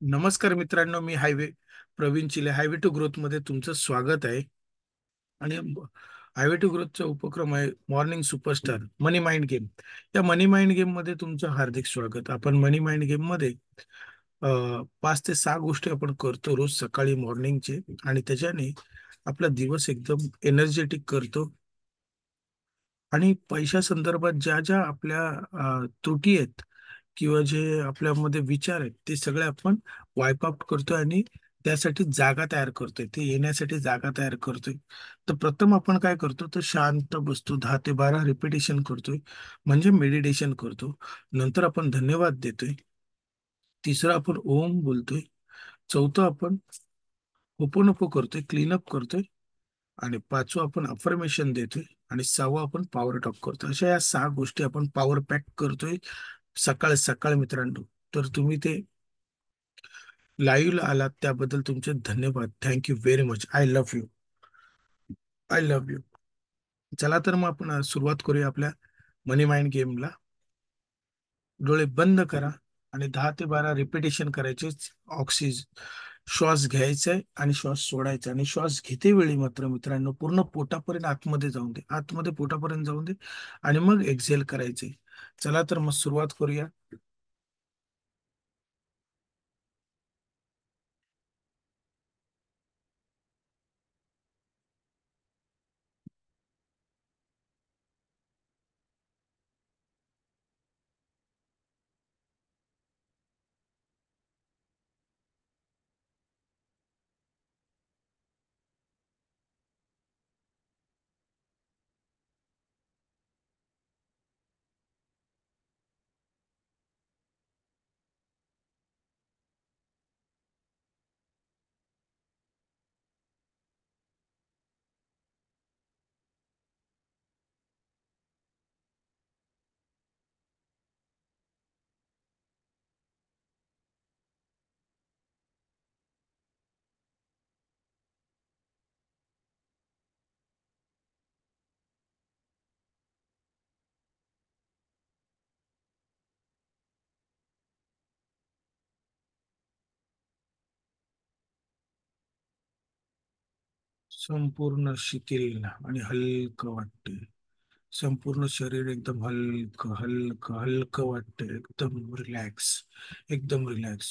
नमस्कार मित्रांनो, मी प्रवीण चिले highway to growth मध्ये तुमचं स्वागत आहे. आणि हायवे टू ग्रोथचा उपक्रम आहे मॉर्निंग सुपरस्टार मनी माइंड गेम. या मनी माइंड गेम मध्ये तुमचं हार्दिक स्वागत. आपण मनी माइंड गेम मध्ये 5 ते 6 गोष्टी आपण करतो रोज सकाळी मॉर्निंगचे, आणि त्याच्याने आपला दिवस एकदम एनर्जेटिक करतो. आणि पैशा संदर्भात ज्या ज्या आपल्या त्रुटी आहेत किंवा जे आपल्यामध्ये विचार आहेत ते सगळे आपण वाईप आउट करतोय, आणि त्यासाठी जागा तयार करतोय, ते येण्यासाठी जागा तयार करतोय. तर प्रथम आपण काय करतो, तर शांत बसतो, 10 ते 12 रिपिटेशन करतोय, म्हणजे मेडिटेशन करतो. नंतर आपण धन्यवाद देतोय. तिसरं आपण ओम बोलतोय. चौथं आपण होपोनोपो करतोय, क्लीनअप करतोय. आणि पाचवं आपण अफर्मेशन देतोय. आणि सहावं आपण पॉवर टॉक करतोय. अशा या 6 गोष्टी आपण पॉवर पॅक करतोय सकाळ सकाळ मित्रांनो. तर तुम्ही ते लाईव्ह आलात त्याबद्दल तुमचे धन्यवाद. Thank you very much. I love you. I love you. चला तर मग आपण सुरुवात करूया आपल्या मनी माइंड गेमला. डोळे बंद करा आणि 10 ते 12 रिपिटेशन करायचे. श्वास घ्यायचा आहे आणि श्वास सोडायचा, आणि श्वास घेते वेळी मात्र मित्रांनो पूर्ण पोटापर्यंत आतमध्ये जाऊन दे, आतमध्ये पोटापर्यंत जाऊन दे, आणि मग एक्झेल करायचे. चला तर मग सुरुवात करूया. संपूर्ण शिथिल आणि हलकं वाटते. संपूर्ण शरीर एकदम हलकं हलकं हलकं वाटते. एकदम रिलॅक्स. एकदम रिलॅक्स.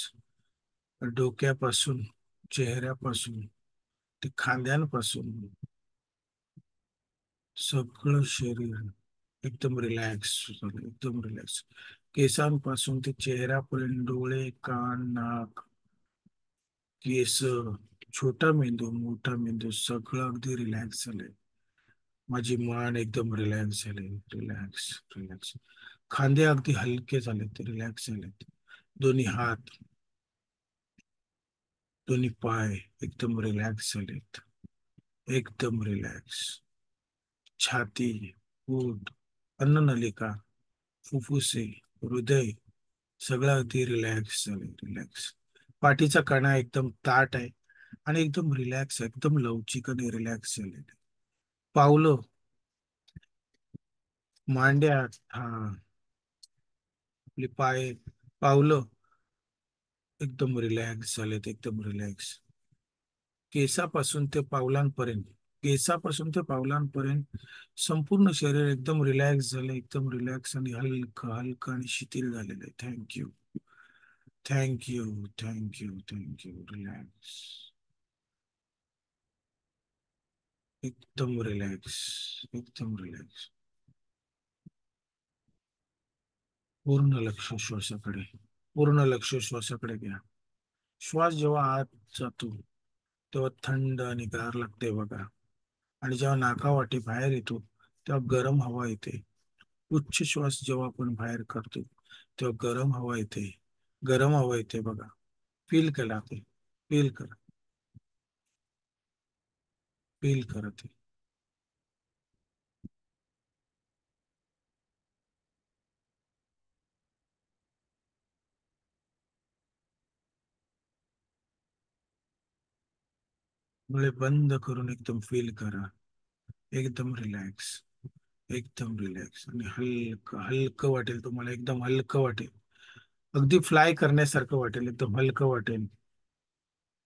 डोक्यापासून, चेहऱ्यापासून ते खांद्यांपासून सगळं शरीर एकदम रिलॅक्स झालं. एकदम रिलॅक्स. केसांपासून ते चेहऱ्यापर्यंत, डोळे, कान, नाक, केस, छोटा मेंदू, मोठा मेंदू, सगळं अगदी रिलॅक्स झालंय. माझी मान एकदम रिलॅक्स झाली. रिलॅक्स. रिलॅक्स. खांदे अगदी हलके झालेत, रिलॅक्स झालेत. दोन्ही हात, दोन्ही पाय एकदम रिलॅक्स झालेत. एकदम रिलॅक्स. छाती, पोट, अन्ननलिका, फुफ्फुसे, हृदय, सगळं अगदी रिलॅक्स झाले. रिलॅक्स. पाठीचा कणा एकदम ताट आहे आणि एकदम रिलॅक्स, एकदम लवचिक आणि रिलॅक्स झालेले. पावलं, मांड्या, हा, आपले पाय, पावलं एकदम रिलॅक्स झालेत. एकदम रिलॅक्स. केसापासून ते पावलांपर्यंत, केसापासून ते पावलांपर्यंत संपूर्ण शरीर एकदम रिलॅक्स झाले. एकदम रिलॅक्स आणि हलकं हलकं आणि शिथिल झालेलं आहे. Thank you. Thank you. Thank you. Thank you. Relax. एकदम रिलॅक्स. एकदम रिलॅक्स. पूर्ण लक्ष श्वासाकडे. पूर्ण लक्ष श्वासाकडे घ्या. श्वास जेव्हा आत जातो तेव्हा थंड आणि गार लागते बघा. आणि जेव्हा नाकावाटे बाहेर येतो तेव्हा गरम हवा येते. उच्च श्वास जेव्हा आपण बाहेर करतो तेव्हा गरम हवा येते. गरम हवा येते बघा. फील करा ते. फील करा. फील करा ते. डोळे बंद करून एकदम फील करा. एकदम रिलॅक्स. एकदम रिलॅक्स आणि हलकं हलकं वाटेल तुम्हाला. एकदम हलकं वाटेल. अगदी फ्लाय करण्यासारखं वाटेल, एकदम हलकं वाटेल.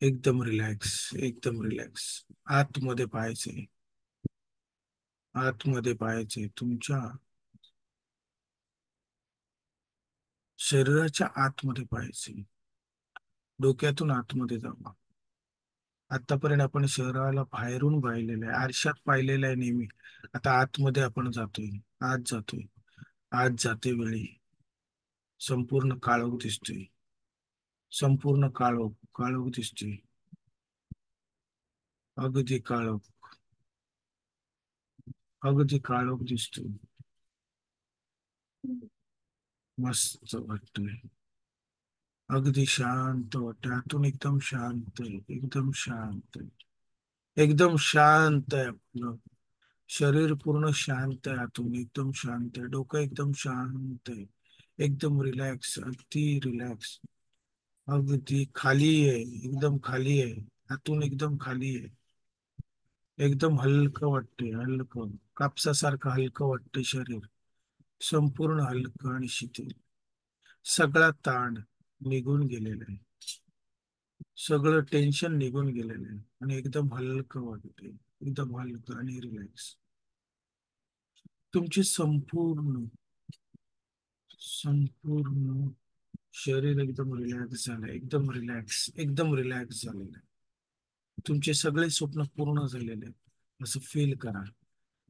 एकदम रिलॅक्स, एकदम रिलॅक्स. आतमध्ये पाहायचे, आतमध्ये पाहायचे, तुमच्या शरीराच्या आतमध्ये पाहायचे, डोक्यातून आतमध्ये जावा. आतापर्यंत आपण शरीराला बाहेरून पाहिलेलं आहे, आरशात पाहिलेलं आहे नेहमी. आता आतमध्ये आपण जातोय, आत जातोय. आत जाते वेळी संपूर्ण काळोख दिसतोय, संपूर्ण काळोख, काळोख दिसतोय. अगदी काळोख, अगदी काळोख दिसतोय. मस्त वाटतोय. अगदी शांत वाटतं, आतून एकदम शांत आहे, एकदम शांत आहे. एकदम शांत आहे आपलं शरीर, पूर्ण शांत आहे आतून, एकदम शांत आहे. डोकं एकदम शांत आहे, एकदम रिलॅक्स, अगदी रिलॅक्स. अगदी खाली आहे, एकदम खाली आहे. आतून एकदम खाली आहे. एकदम हलकं वाटते, हलकं कापसासारखं हलकं वाटते शरीर. संपूर्ण हलकं आणि शिथिल. सगळा ताण निघून गेलेला आहे. सगळं टेन्शन निघून गेलेलं आहे आणि एकदम हलकं वाटते, एकदम हलकं आणि रिलॅक्स. तुमची संपूर्ण, संपूर्ण शरीर एकदम रिलॅक्स झालंय, एकदम रिलॅक्स, एकदम रिलॅक्स झालेलं आहे. तुमचे सगळे स्वप्न पूर्ण झालेले आहेत असं फील करा.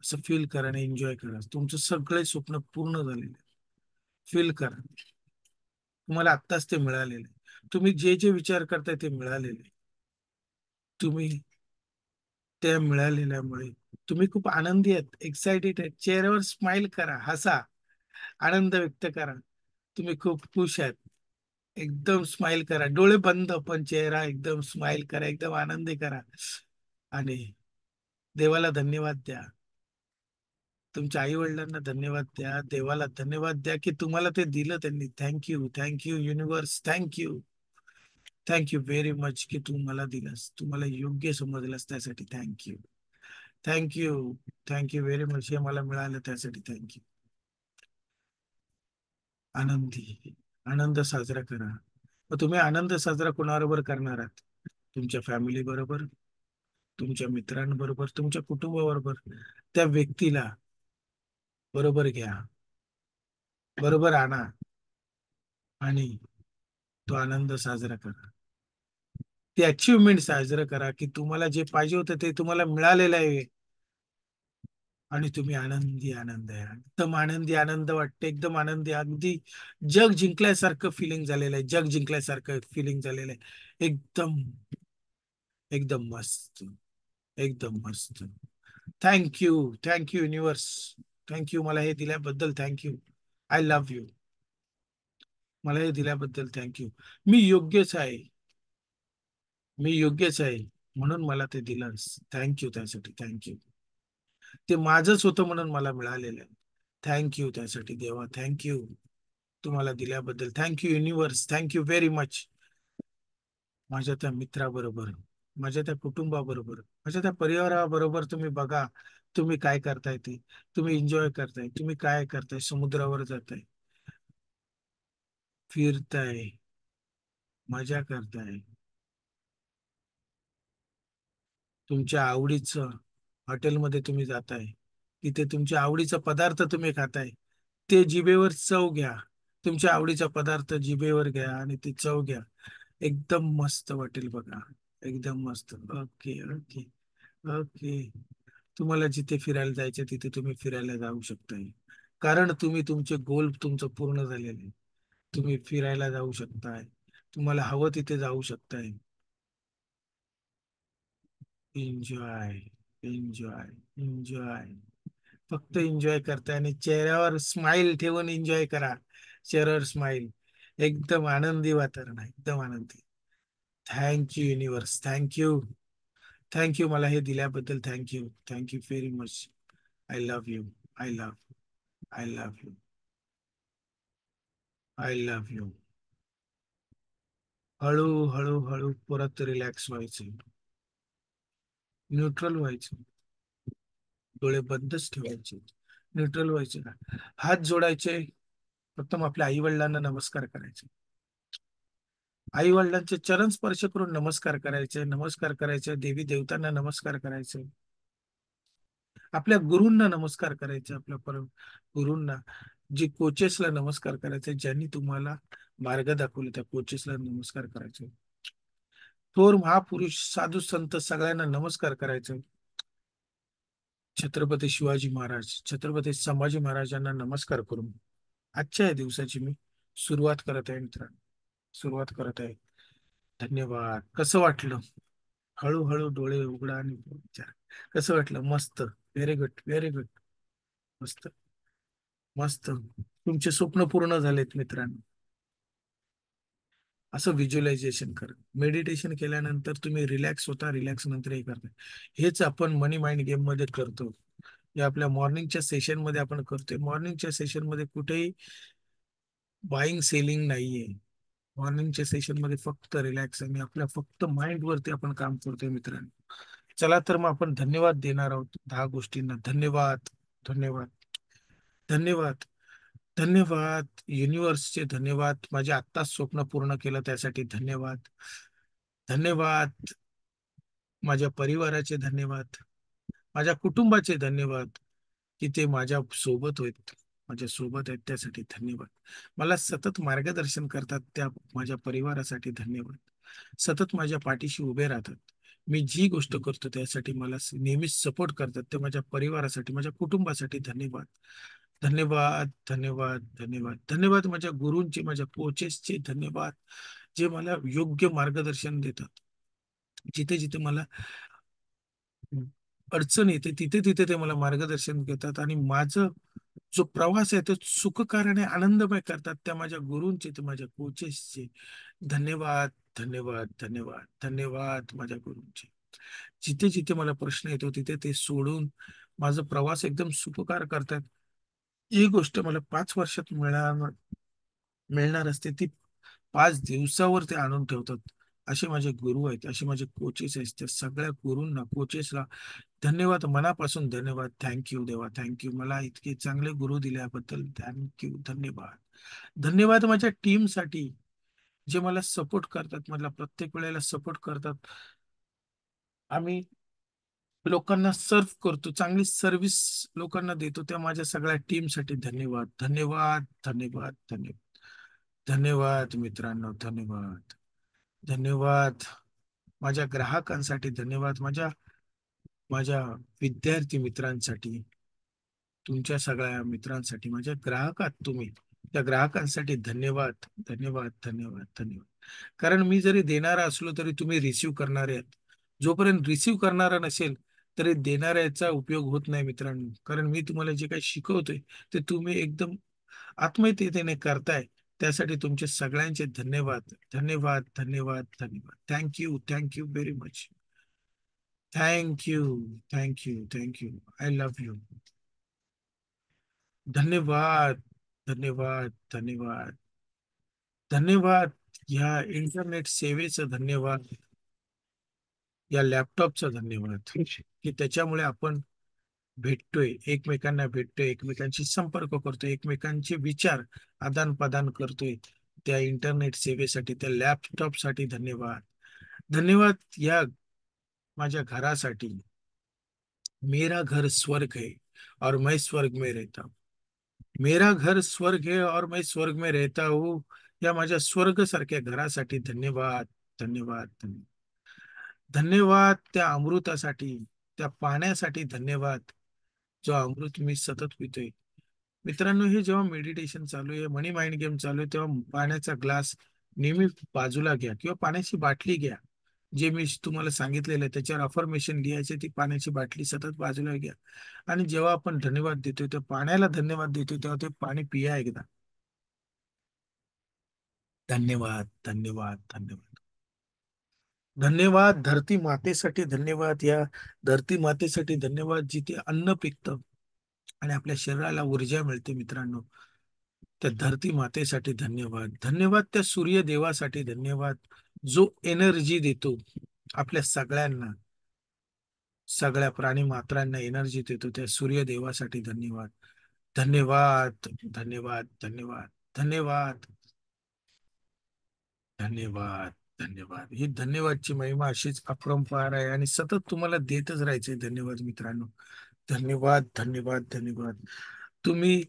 असं फील करा आणि एन्जॉय करा. तुमचं सगळे स्वप्न पूर्ण झालेले फील करा. तुम्हाला आत्ताच ते मिळालेले. तुम्ही जे जे विचार करताय ते मिळालेले. तुम्ही त्या मिळालेल्यामुळे तुम्ही खूप आनंदी आहेत, एक्साइटेड आहेत. चेहऱ्यावर स्माइल करा, हसा, आनंद व्यक्त करा. तुम्ही खूप खुश आहात. एकदम स्माइल करा, डोळे बंद पण चेहरा एकदम स्माइल करा, एकदम आनंदी करा. आणि देवाला धन्यवाद द्या. तुमच्या आई वडिलांना धन्यवाद द्या, देवाला धन्यवाद द्या की तुम्हाला ते दिलं त्यांनी. Thank you, thank you universe, thank you. Thank you very much की तू मला दिलंस, तू मला योग्य समजलंस, त्यासाठी thank you. Thank you, thank you very much. हे मला मिळालं त्यासाठी थँक्यू. आनंदी, आनंद साजरा करा. मग तुम्ही आनंद साजरा कोणाबरोबर करणार आहात? तुमच्या फॅमिली बरोबर, तुमच्या मित्रांबरोबर, तुमच्या कुटुंबाबरोबर. त्या व्यक्तीला बरोबर घ्या, बरोबर आणा आणि तो आनंद साजरा करा. ती अचिव्हमेंट साजरा करा की तुम्हाला जे पाहिजे होतं ते तुम्हाला मिळालेलं आहे. आणि तुम्ही आनंदी, आनंद आहे, एकदम आनंदी, आनंद वाटते, एकदम आनंदी, अगदी जग जिंकल्यासारखं फिलिंग झालेलं आहे, जग जिंकल्यासारखं फिलिंग झालेलं आहे. एकदम, एकदम मस्त, एकदम मस्त. Thank you, thank you universe. थँक्यू मला हे दिल्याबद्दल, थँक्यू. I love you. मला हे दिल्याबद्दल थँक्यू. मी योग्यच आहे, मी योग्यच आहे, म्हणून मला ते दिलं. थँक्यू त्यासाठी, थँक्यू. ते माझंच होतं म्हणून मला मिळालेलं आहे. थँक्यू त्यासाठी देवा, थँक्यू. तुम्हाला दिल्याबद्दल thank you universe, thank you very much. माझ्या त्या मित्राबरोबर, माझ्या त्या कुटुंबाबरोबर, माझ्या त्या परिवाराबरोबर तुम्ही बघा. तुम्ही काय करताय ते, तुम्ही एन्जॉय करताय, तुम्ही काय करताय, समुद्रावर जाताय, फिरताय, मजा करताय, तुमच्या आवडीचं हॉटेलमध्ये तुम्ही जाताय, तिथे तुमच्या आवडीचा पदार्थ तुम्ही खाताय. ते जिभेवर चव घ्या. तुमच्या आवडीचा पदार्थ जिभेवर घ्या आणि ती चव घ्या. एकदम मस्त वाटेल बघा, एकदम मस्त. Okay, okay, okay. तुम्हाला जिथे फिरायला जायचं तिथे तुम्ही फिरायला जाऊ शकताय. कारण तुम्ही तुमचे गोल तुमचं पूर्ण झालेले आहे. तुम्ही फिरायला जाऊ शकताय, तुम्हाला हवं तिथे जाऊ शकताय. Enjoy, enjoy, enjoy. फक्त एन्जॉय करताय आणि चेहऱ्यावर स्माइल ठेवून एन्जॉय करा. चेहऱ्यावर स्माइल. एकदम आनंदी वातावरण आहे, एकदम आनंदी. Thank you universe, thank you. थँक्यू मला हे दिल्याबद्दल, thank you. Thank you very much. I love you. I love, I love you. I love you. हळू हळू हळू परत रिलॅक्स व्हायचे, न्यूट्रल व्हायचे. डोळे बंदच ठेवायचे, न्यूट्रल व्हायचे. हात जोडायचे, प्रथम आपल्या आई वडिलांना नमस्कार करायचे. आई वडिलांचे चरण स्पर्श करून नमस्कार करायचे, नमस्कार करायचे, देवी देवतांना नमस्कार करायचे, आपल्या गुरूंना नमस्कार करायचे, आपल्या गुरूंना, जे कोचेसला नमस्कार करायचे, ज्यांनी तुम्हाला मार्ग दाखवले त्या कोचेसला नमस्कार करायचे, थोर महापुरुष साधू संत सगळ्यांना नमस्कार करायचे, छत्रपती शिवाजी महाराज, छत्रपती संभाजी महाराजांना नमस्कार करून आजच्या या दिवसाची मी सुरुवात करत आहे मित्रांनो. सुरुवात करत आहे. धन्यवाद. कसं वाटलं? हळूहळू डोळे उघडा आणि विचार. कसं वाटलं? मस्त. Very good, very good. मस्त, मस्त. तुमचे स्वप्न पूर्ण झालेत मित्रांनो. असं व्हिज्युअलायझेशन करा. मेडिटेशन केल्यानंतर तुम्ही रिलॅक्स होता, रिलॅक्स नंतर हे करता. हेच आपण मनी माइंड गेम मध्ये करतो. हे आपल्या मॉर्निंगच्या सेशन मध्ये आपण करतोय. मॉर्निंगच्या सेशन मध्ये कुठेही बाईंग सेलिंग नाहीये. मॉर्निंगच्या सेशन मध्ये फक्त रिलॅक्स आणि आपल्या फक्त माइंड वरती आपण काम करतोय मित्रांनो. चला तर मग आपण धन्यवाद देणार आहोत 10 गोष्टींना. धन्यवाद, धन्यवाद, धन्यवाद, धन्यवाद. युनिव्हर्सचे धन्यवाद. माझे आत्ताच स्वप्न पूर्ण केलं त्यासाठी धन्यवाद. धन्यवाद. माझ्या परिवाराचे धन्यवाद. माझ्या कुटुंबाचे धन्यवाद की ते माझ्या सोबत आहेत, माझ्या सोबत आहेत त्यासाठी धन्यवाद. मला सतत मार्गदर्शन करतात त्या माझ्या परिवारासाठी धन्यवाद. सतत माझ्या पाठीशी उभे राहतात. मी जी गोष्ट करतो त्यासाठी मला नेहमीच सपोर्ट करतात ते माझ्या परिवारासाठी, माझ्या कुटुंबासाठी धन्यवाद. धन्यवाद, धन्यवाद, धन्यवाद, धन्यवाद. माझ्या गुरूंचे, माझ्या कोचेसचे धन्यवाद, जे मला योग्य मार्गदर्शन देतात. जिथे जिथे मला अडचण येते तिथे तिथे ते मला मार्गदर्शन करतात आणि माझं जो प्रवास आहे तो सुखकर आणि आनंदमय करतात. त्या माझ्या गुरूंचे, ते माझ्या कोचेसचे धन्यवाद, धन्यवाद, धन्यवाद, धन्यवाद माझ्या गुरूंचे. जिथे जिथे मला प्रश्न येतो तिथे ते सोडून माझा प्रवास एकदम सुखकर करतात. ही गोष्ट मला 5 वर्षात मिळणार असते ती 5 दिवसावर ते आणून ठेवतात. असे माझे गुरु आहेत, असे माझे कोचेस आहेत. त्या सगळ्या गुरूंना, कोचेसला धन्यवाद, मनापासून धन्यवाद. थँक्यू देवा, थँक्यू. मला इतके चांगले गुरु दिल्याबद्दल थँक्यू, धन्यवाद. धन्यवाद माझ्या टीमसाठी, जे मला सपोर्ट करतात, मला प्रत्येक वेळेला सपोर्ट करतात. आम्ही लोकांना सर्व्ह करतो, चांगली सर्व्हिस लोकांना देतो, त्या माझ्या सगळ्या टीमसाठी धन्यवाद, धन्यवाद, धन्यवाद, धन्यवाद. धन्यवाद मित्रांनो, धन्यवाद, धन्यवाद. माझ्या ग्राहकांसाठी धन्यवाद. माझ्या माझ्या विद्यार्थी मित्रांसाठी, तुमच्या सगळ्या मित्रांसाठी, माझ्या ग्राहक आहात तुम्ही, त्या ग्राहकांसाठी धन्यवाद, धन्यवाद, धन्यवाद, धन्यवाद. कारण मी जरी देणारा असलो तरी तुम्ही रिसीव्ह करणारे आहात. जोपर्यंत रिसीव्ह करणारा नसेल तरी देणाऱ्याचा उपयोग होत नाही मित्रांनो. कारण मी तुम्हाला जे काही शिकवतोय ते तुम्ही एकदम आत्मीयतेने करताय. त्यासाठी तुमचे सगळ्यांचे धन्यवाद, धन्यवाद, धन्यवाद, धन्यवाद. Thank you, thank you very much. Thank you, thank you, thank you. I love you. धन्यवाद, धन्यवाद, धन्यवाद, धन्यवाद. या इंटरनेट सेवेचं धन्यवाद. या लॅपटॉपचा धन्यवाद की त्याच्यामुळे आपण भेटतोय, एकमेकांना भेटतोय, एकमेकांशी संपर्क करतोय, एकमेकांचे विचार आदान प्रदान करतोय. त्या इंटरनेट सेवेसाठी, त्या लॅपटॉपसाठी धन्यवाद. धन्यवाद या माझ्या घरासाठी. मेरा घर स्वर्ग है और मैं स्वर्ग में रहता हूँ. मेरा घर स्वर्ग है और मैं स्वर्ग में रहता हूँ. या माझ्या स्वर्ग सारख्या घरासाठी धन्यवाद, धन्यवाद, धन्यवाद. धन्यवाद त्या अमृतासाठी, त्या पाण्यासाठी धन्यवाद, जो अमृत मी सतत पितोय. मित्रांनो, हे जेव्हा मेडिटेशन चालू आहे, मनी माइंड गेम चालू आहे, तेव्हा पाण्याचा ग्लास नेहमी बाजूला घ्या किंवा पाण्याची बाटली घ्या. जे मी तुम्हाला सांगितलेलं आहे त्याच्यावर अफर्मेशन लिहायचे, ती पाण्याची बाटली सतत बाजूला घ्या. आणि जेव्हा आपण धन्यवाद देतोय, त्या पाण्याला धन्यवाद देतोय, तेव्हा ते पाणी पिया एकदा. धन्यवाद, धन्यवाद, धन्यवाद. धन्यवाद धरती मातेसाठी धन्यवाद. या धरती मातेसाठी धन्यवाद, जिथे अन्न पिकतं आणि आपल्या शरीराला ऊर्जा मिळते मित्रांनो. त्या धरती मातेसाठी धन्यवाद. धन्यवाद त्या सूर्य देवासाठी धन्यवाद, जो एनर्जी देतो आपल्या सगळ्यांना, सगळ्या प्राणी मात्रांना एनर्जी देतो. त्या सूर्य देवासाठी धन्यवाद. धन्यवाद, धन्यवाद, धन्यवाद. धन्यवाद. धन्यवाद. धन्यवाद. ही धन्यवादची महिमा अशीच अपरंपार आहे आणि सतत तुम्हाला देतच राहायचे. धन्यवाद मित्रांनो. धन्यवाद. धन्यवाद. धन्यवाद. तुम्ही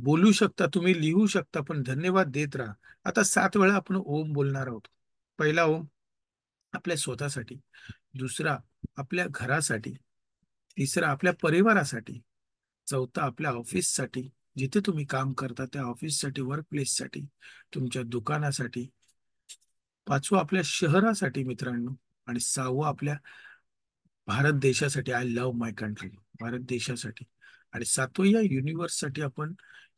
बोलू शकता, तुम्ही लिहू शकता, पण धन्यवाद देत राहा. आता 7 वेळा आपण ओम बोलणार आहोत. पहिला ओम आपल्या स्वतःसाठी, दुसरा आपल्या घरासाठी, तिसरा आपल्या परिवारासाठी, चौथा आपल्या ऑफिससाठी, जिथे तुम्ही काम करता त्या ऑफिससाठी, वर्क प्लेससाठी, तुमच्या दुकानासाठी, पाचवं आपल्या शहरासाठी मित्रांनो, आणि सहावं आपल्या भारत देशासाठी. I love my country. Bharat देशासाठी. आणि सातवं या युनिव्हर्ससाठी आपण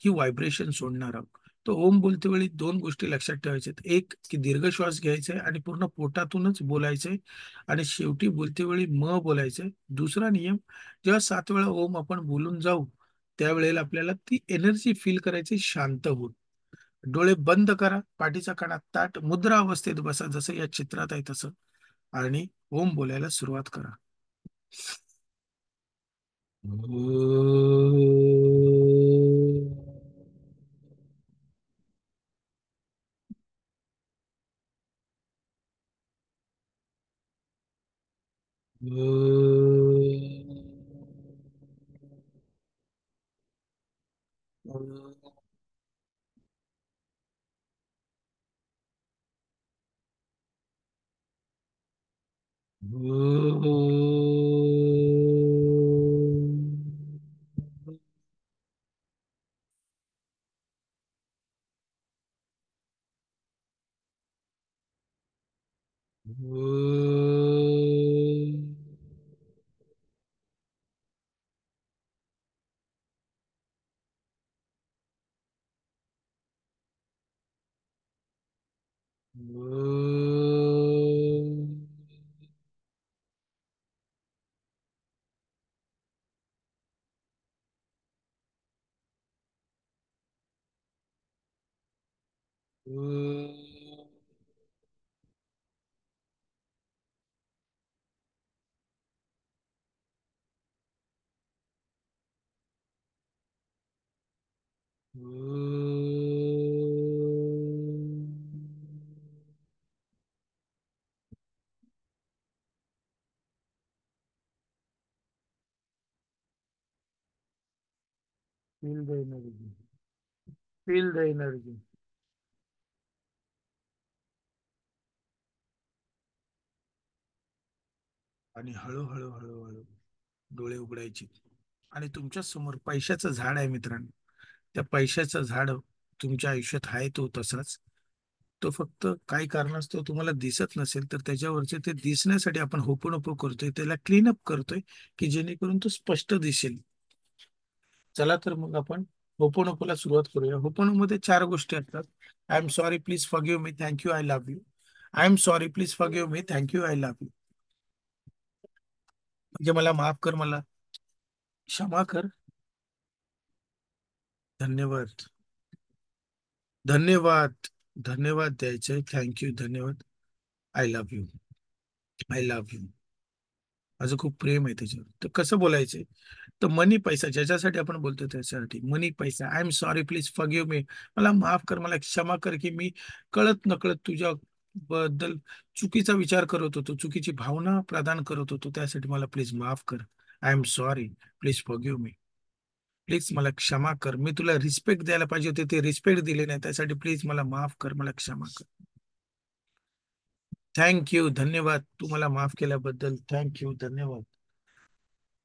ही व्हायब्रेशन सोडणार आहोत. तर ओम बोलते वेळी दोन गोष्टी लक्षात ठेवायच्यात. एक की दीर्घ श्वास घ्यायचा आहे आणि पूर्ण पोटातूनच बोलायचंय, आणि शेवटी बोलते वेळी म बोलायचंय. दुसरा नियम, जेव्हा 7 वेळा ओम आपण बोलून जाऊ त्यावेळेला आपल्याला ती एनर्जी फील करायची शांत होऊन. डोळे बंद करा, पाठीचा कणा ताट मुद्रा अवस्थेत बसा, जसं या चित्रात आहे तसं, आणि ओम बोलायला सुरुवात करा. Feel the energy. Feel the energy. आणि हळूहळू हळूहळू डोळे उघडायचे. आणि तुमच्या समोर पैशाचं झाड आहे मित्रांनो. त्या पैशाचं झाड तुमच्या आयुष्यात आहे तो तसाच. तो फक्त काही कारणास्तव तुम्हाला दिसत नसेल तर त्याच्यावरचे ते दिसण्यासाठी आपण होपणोपो करतोय, त्याला क्लीन अप करतोय, की जेणेकरून तो स्पष्ट दिसेल. चला तर मग आपण होपोनोपोला सुरुवात करूया. होपोनो मध्ये 4 गोष्टी असतात. I am sorry, please forgive me, thank you, I love you. I am sorry, please forgive me, thank you, I love you. म्हणजे मला माफ कर, मला क्षमा कर, धन्यवाद. धन्यवाद. धन्यवाद द्यायचे, थँक यू, धन्यवाद, I love you. I love you. माझं खूप प्रेम आहे त्याच्यावर. तर कसं बोलायचं? तर मनी पैसा ज्याच्यासाठी आपण बोलतो त्याच्यासाठी मनी पैसा. I am sorry, please forgive मी, मला माफ कर, मला क्षमा कर, की मी कळत नकळत तुझ्या बद्दल चुकीचा विचार करत होतो, चुकीची भावना प्रदान करत होतो, त्यासाठी मला प्लीज माफ कर. I am sorry, please forgive me. Please मला क्षमा कर, मी तुला रिस्पेक्ट द्यायला पाहिजे होते, ते रिस्पेक्ट दिले नाही, त्यासाठी प्लीज मला माफ कर, मला क्षमा कर. थँक यू, धन्यवाद, तू मला माफ केल्याबद्दल थँक यू, धन्यवाद.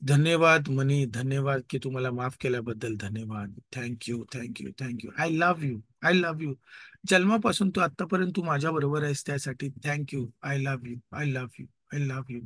धन्यवाद मनी, धन्यवाद की तुम्हाला माफ केल्याबद्दल धन्यवाद. Thank you, thank you, thank you, I love you. I love you. जन्मापासून तू आतापर्यंत तू माझ्या बरोबर आहेस त्यासाठी thank you. I love you. I love you. I love you.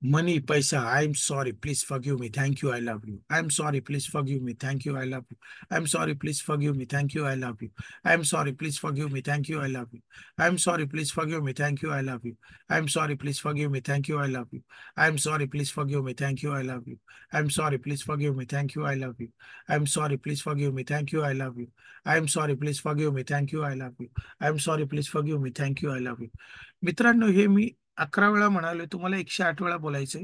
Money पैसा. I am sorry, please forgive me, thank you, I love you. I am sorry, please forgive me, thank you, I love you. I am sorry, please forgive me, thank you, I love you. I am sorry, please forgive me, thank you, I love you. I am sorry, please forgive me, thank you, I love you. I am sorry, please forgive me, thank you, I love you. I am sorry, please forgive me, thank you, I love you. I am sorry, please forgive me, thank you, I love you. I am sorry, please forgive me, thank you, I love you. I am sorry, please forgive me, thank you, I love you. I am sorry, please forgive me, thank you, I love you. मित्रांनो, हे मी 11 वेळा म्हणाले, तुम्हाला 108 वेळा बोलायचंय,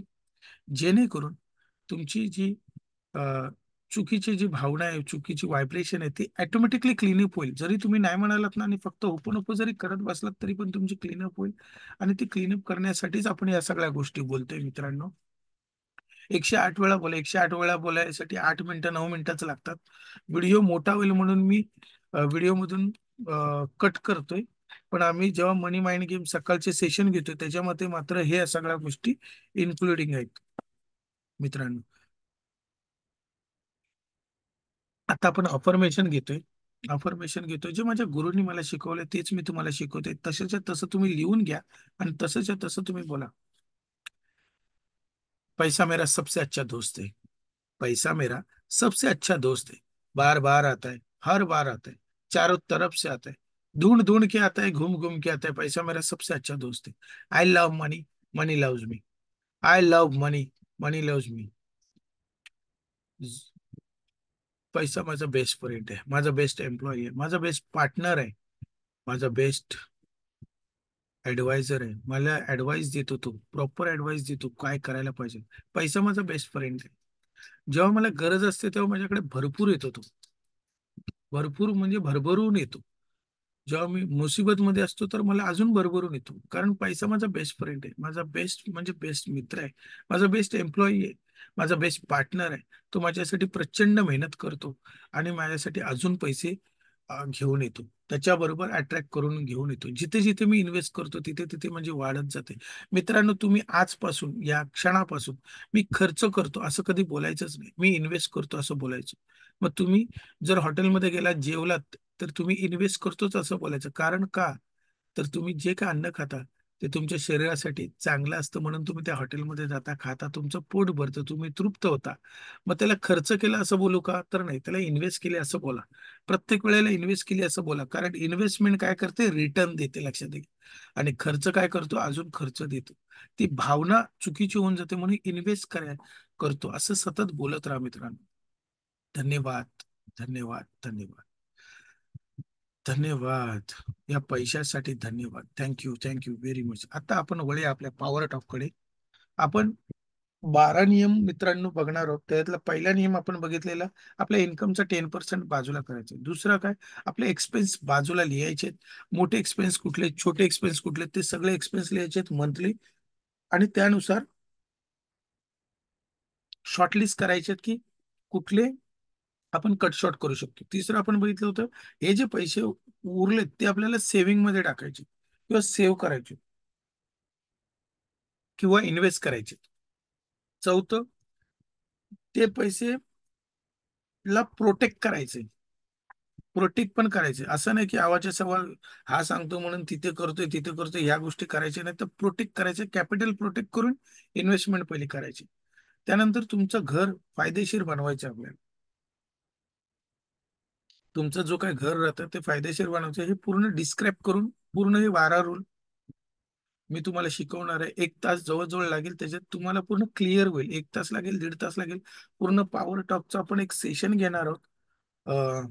जेणेकरून तुमची जी चुकीची जी भावना आहे, चुकीची व्हायब्रेशन आहे, ती ऑटोमॅटिकली क्लीनअप होईल. जरी तुम्ही नाही म्हणालात ना आणि फक्त ओपन जरी करत बसलात, तरी पण तुमची क्लीनअप होईल. आणि ती क्लीनअप करण्यासाठीच आपण या सगळ्या गोष्टी बोलतोय मित्रांनो. 108 वेळा बोला. 108 वेळा बोलायसाठी 8 मिनिटं, 9 मिनिटाच लागतात. व्हिडिओ मोठा होईल म्हणून मी व्हिडिओमधून कट करतोय. पण आम्ही जेव्हा मनी माइंड गेम सकाळचे सेशन घेतोय, त्याच्यामध्ये मात्र हे सगळ्या गोष्टी इन्क्लुडिंग आहेत मित्रांनो. आता आपण अफर्मेशन घेतोय जे माझ्या गुरुनी मला शिकवलं तेच मी तुम्हाला शिकवतोय. तसंच्या तसं तुम्ही लिहून घ्या आणि तसंच्या तसं तुम्ही बोला. पैसा मेरा सबसे अच्छा दोस्त है. पैसा मेरा सबसे अच्छा दोस्त है. बार बार आता है, हर बार आता है, चारों तरफ से आता है, ढूंढ ढूंढ के आता है, घूम घूम के आता है. पैसा मेरा सबसे अच्छा दोस्त है. I love money, money loves me. I love money, money loves me. पैसा माझा बेस्ट फ्रेंड आहे, माझा बेस्ट एम्प्लॉई आहे, माझा बेस्ट पार्टनर आहे, माझा बेस्ट ऍडवायझर आहे. मला ऍडवाइस देतो, तो प्रॉपर ऍडवाइस देतो काय करायला पाहिजे. पैसा माझा बेस्ट फ्रेंड आहे. जेव्हा मला गरज असते तेव्हा माझ्याकडे भरपूर येतो तो. भरपूर म्हणजे भरभरून येतो. जेव्हा मी मुसीबत मध्ये असतो तर मला अजून भरभरून येतो. कारण पैसा माझा बेस्ट फ्रेंड आहे, माझा बेस्ट म्हणजे बेस्ट मित्र आहे, माझा बेस्ट एम्प्लॉई आहे, माझा बेस्ट पार्टनर आहे. तो माझ्यासाठी प्रचंड मेहनत करतो आणि माझ्यासाठी अजून पैसे घेऊन येतो. त्याच्याबरोबर अट्रॅक्ट करून घेऊन येतो. जिथे जिथे मी इन्व्हेस्ट करतो तिथे तिथे म्हणजे वाढत जाते. मित्रांनो, तुम्ही आजपासून या क्षणापासून मी खर्च करतो असं कधी बोलायचंच नाही. मी इन्व्हेस्ट करतो असं बोलायचं. मग तुम्ही जर हॉटेलमध्ये गेलात, जेवलात, तर तुम्ही इन्व्हेस्ट करतोच असं बोलायचं. कारण का? तर तुम्ही जे काय अन्न खाता ते तुमच्या शरीरासाठी चांगलं असतं म्हणून तुम्ही त्या हॉटेलमध्ये जाता, खाता, तुमचं पोट भरतं, तुम्ही तृप्त होता. मग त्याला खर्च केला असं बोलू का? तर नाही, त्याला इन्व्हेस्ट केले असं बोला. प्रत्येक वेळेला इन्व्हेस्ट केली असं बोला. कारण इन्व्हेस्टमेंट काय करते? रिटर्न देते, लक्षात घ्या. आणि खर्च काय करतो? अजून खर्च देतो. ती भावना चुकीची होऊन जाते म्हणून इन्व्हेस्ट करतो असं सतत बोलत राहा मित्रांनो. धन्यवाद. धन्यवाद. धन्यवाद. धन्यवाद. या पैशासाठी धन्यवाद. थँक्यू. Thank you very much. आता आपण वळूया आपल्या पॉवर टॉप कडे. आपण 12 नियम मित्रांनो बघणार आहोत. त्यातला पहिला नियम आपण बघितलेला, आपल्या इन्कमचा 10% बाजूला करायचं. दुसरा काय? आपले एक्सपेन्स बाजूला लिहायचे. मोठे एक्सपेन्स कुठले, छोटे एक्सपेन्स कुठले, ते सगळे एक्सपेन्स लिहायचे मंथली. आणि त्यानुसार शॉर्टलिस्ट करायचे की कुठले आपण कट शॉर्ट करू शकतो. तिसरं आपण बघितलं होतं, हे जे पैसे उरलेत ते आपल्याला सेव्हिंग मध्ये टाकायचे किंवा सेव्ह करायचे किंवा इन्व्हेस्ट करायचे. चौथं, ते पैसे ला प्रोटेक्ट करायचे. प्रोटेक्ट पण करायचे. असं नाही की आवाच्या सवाल हा सांगतो म्हणून तिथे करतोय ह्या गोष्टी करायच्या नाही. तर प्रोटेक्ट करायचे, कॅपिटल प्रोटेक्ट करून इन्व्हेस्टमेंट पहिली करायची. त्यानंतर तुमचं घर फायदेशीर बनवायचं आपल्याला. तुमचं जो काय घर राहतं ते फायदेशीर बनवायचं हे पूर्ण डिस्क्राईब करून, पूर्ण हे 12 रूल मी तुम्हाला शिकवणार आहे. 1 तास जवळजवळ लागेल, त्याच्यात तुम्हाला पूर्ण क्लिअर होईल. 1 तास लागेल, 1.5 तास लागेल. पूर्ण पॉवर टॉपचं आपण एक सेशन घेणार आहोत. अं,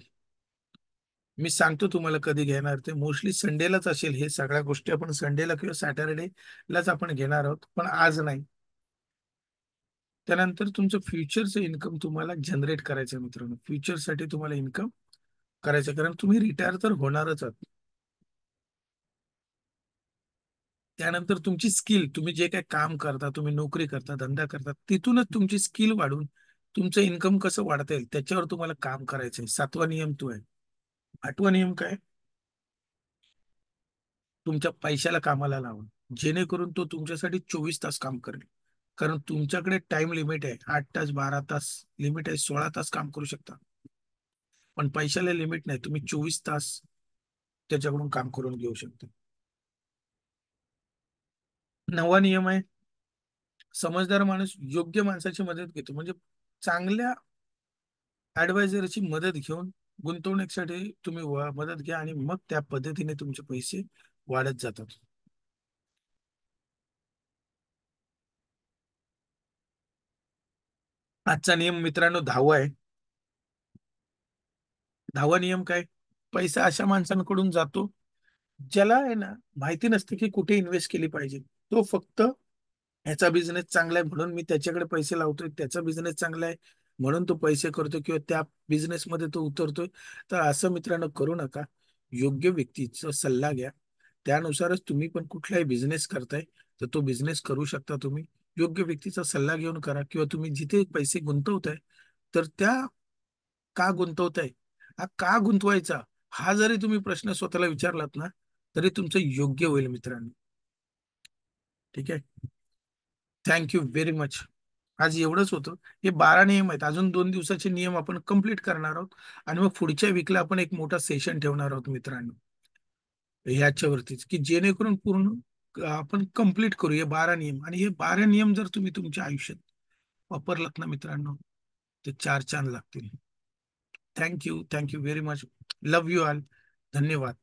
मी सांगतो तुम्हाला कधी घेणार ते. मोस्टली संडेलाच असेल. हे सगळ्या गोष्टी आपण संडेला किंवा सॅटरडेलाच आपण घेणार आहोत, पण आज नाही. त्यानंतर तुमचं फ्युचरचं इन्कम तुम्हाला जनरेट करायचं आहे मित्रांनो. फ्युचरसाठी तुम्हाला इन्कम करायचं, कारण तुम्ही रिटायर तर होणारच आहात. त्यानंतर तुमची स्किल, तुम्ही जे काही काम करता, तुम्ही नोकरी करता, धंदा करता, तिथूनच तुमची स्किल वाढून तुमचं इन्कम कसं वाढता येईल त्याच्यावर तुम्हाला काम करायचं आहे. 7वा नियम तो आहे. 8वा नियम काय? तुमच्या पैशाला कामाला लावा, जेणेकरून तो तुमच्यासाठी 24 तास काम करेल. कारण तुमच्याकडे टाइम लिमिट आहे. 8 तास, 12 तास लिमिट आहे, 16 तास काम करू शकता. पण पैशाला लिमिट नाही, तुम्ही 24 तास त्याच्याकडून काम करून घेऊ शकता. 9वा नियम आहे, समजदार माणूस योग्य माणसाची मदत घेतो. म्हणजे चांगल्या ऍडवायझरची मदत घेऊन गुंतवणुकीसाठी तुम्ही मदत घ्या आणि मग त्या पद्धतीने तुमचे पैसे वाढत जातात. आजचा नियम मित्रांनो 10वा आहे. 10वा नियम काय? पैसा अशा माणसांकडून जातो ज्याला आहे ना माहिती नसते की कुठे इन्व्हेस्ट केली पाहिजे. तो फक्त ह्याचा बिझनेस चांगला आहे म्हणून मी त्याच्याकडे पैसे लावतोय, त्याचा बिझनेस चांगला आहे म्हणून तो पैसे करतो किंवा त्या बिझनेसमध्ये तो उतरतोय. तर असं मित्रांनो करू नका. योग्य व्यक्तीचा सल्ला घ्या. त्यानुसारच तुम्ही पण कुठलाही बिझनेस करताय तर तो बिझनेस करू शकता तुम्ही. योग्य व्यक्तीचा सल्ला घेऊन करा, किंवा तुम्ही जिथे पैसे गुंतवताय तर त्या का गुंतवताय, हा का गुंतवायचा, हा जरी तुम्ही प्रश्न स्वतःला विचारलात ना, तरी तुमचं योग्य होईल मित्रांनो. ठीक आहे. Thank you very much. आज एवढंच होतं. हे 12 नियम आहेत. अजून 2 दिवसाचे नियम आपण कंप्लीट करणार आहोत. आणि मग पुढच्या वीकला आपण एक मोठा सेशन ठेवणार आहोत मित्रांनो, ह्याच्यावरतीच, की जेणेकरून पूर्ण आपण कंप्लीट करू हे 12 नियम. आणि हे 12 नियम जर तुम्ही तुमच्या आयुष्यात वापरलात ना मित्रांनो, ते चार चांद लागतील. Thank you very much. Love you all. धन्यवाद.